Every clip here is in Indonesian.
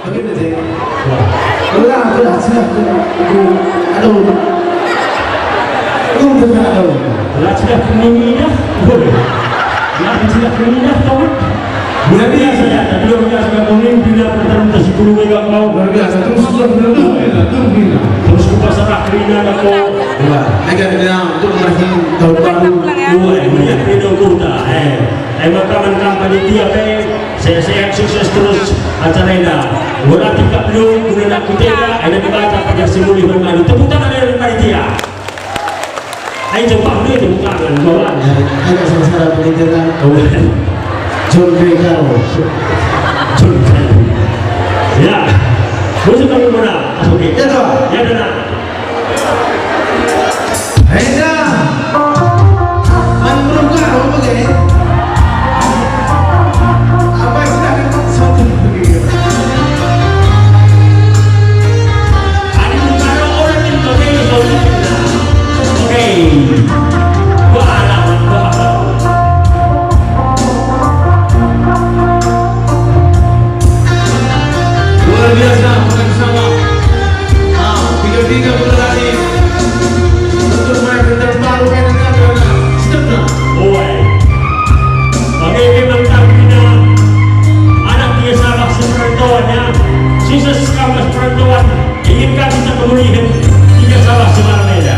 Begini deh. Belah, siap. Aduh. Belah sudah keminah, boleh. Belah sudah keminah, kawan. Bukan biasa ya, tapi luar biasa kemudian bila pertarungan sepuluh mega mau Luar biasa, terus ke pasar akhirnya aku. Agar dia untuk meraih tahun baru. Dua, melihat video kota. Makaman kampanye tiap saya sukses terus acara ini. Berarti tak perlu guna nak kutega, ada dibaca pada simuli bermain. Tepuk tangan dari panitia. Ayo coba beli tepuk tangan, kawan. Agak sama-sama penelitian. John Begaro. Ya, musuh kamu mana? Oke. Ya toh. Ya dah. Hei mangrove apa begini? Apa sudah satu begini? Ada kalau orang itu oke. Luar biasa, bukan sama. Tiga berlari untuk main terbaru setengah. Oke, memang tampina anak dia salah seperantauannya. Sisa kamu seperantauan ingin kami tak pemulihan tiga salah semalam beda.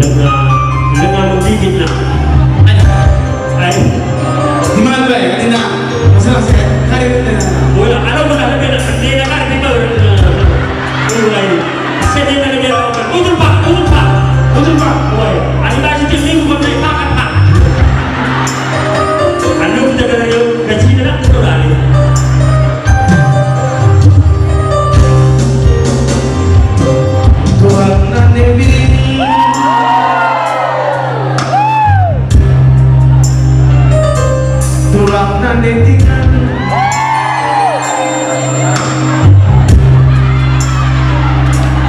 Lengah menggigit nak. Gimana baik? Tidak masalah saya. Hari ini. Bola, ada mana ada dia nak kita. Mulai. Saya nak dia lakukan. Utul pak. Boy, ada lagi tim minggu boleh makan pak. Anu kita kena dia gaji dia nak betul lagi. Tuhan nanti. Tuhan nanti.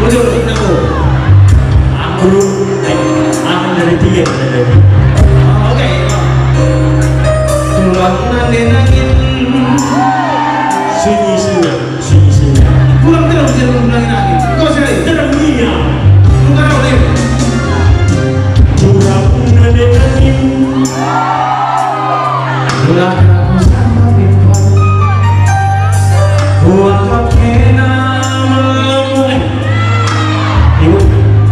Betul, aku. Aku akan dari tiga dari. Oke. Tuhan nanti nangin. Sunyi. Pulang terus jangan nangin. Kau sekali. Tidak punya. Bukan apa ni? Curang nanti. Tuhan aku sama bimbo. Buat kena melamun. Ibu,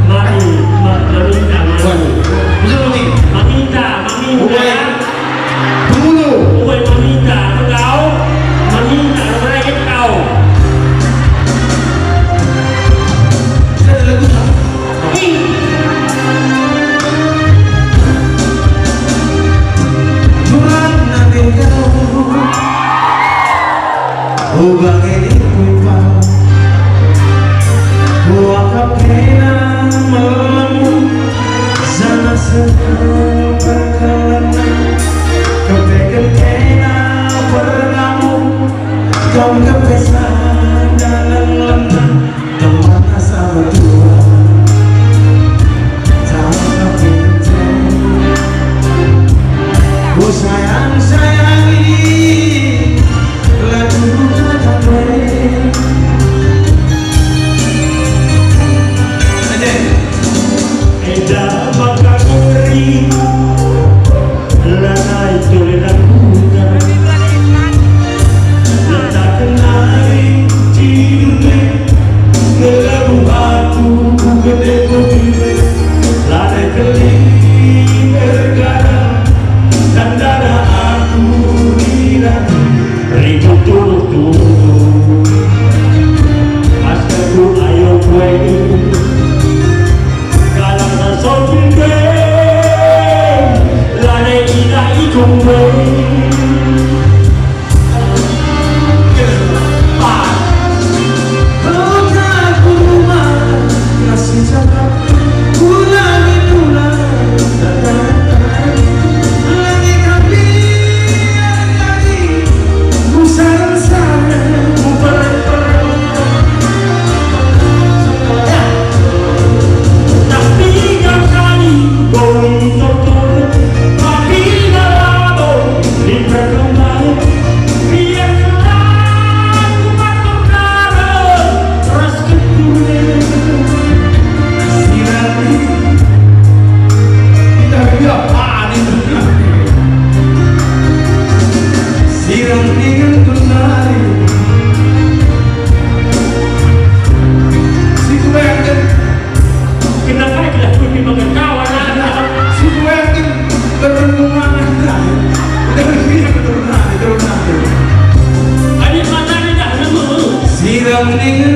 Mamita. Betul ni. Mamita. Tunggu dulu. Uwe Mamita, kau. Mamita, mereka kau. Saya ada lagu tak? Tuhan nanti kau. Ubah ini kuipau. Buat kena melamun. Sana sedang berkelana. Kepegang kena bernamun. Kau kepesan dalam lengan. Teman sama Tuhan. Tanpa pintu. Ku sayangi. Lagu kata baik. Eda maka ngeri. Lana itu lelakunya. Lana kenai ciumnya. Ngelabu aku gede kopi. Lana keling bergara. Dan dada ดีขึ้น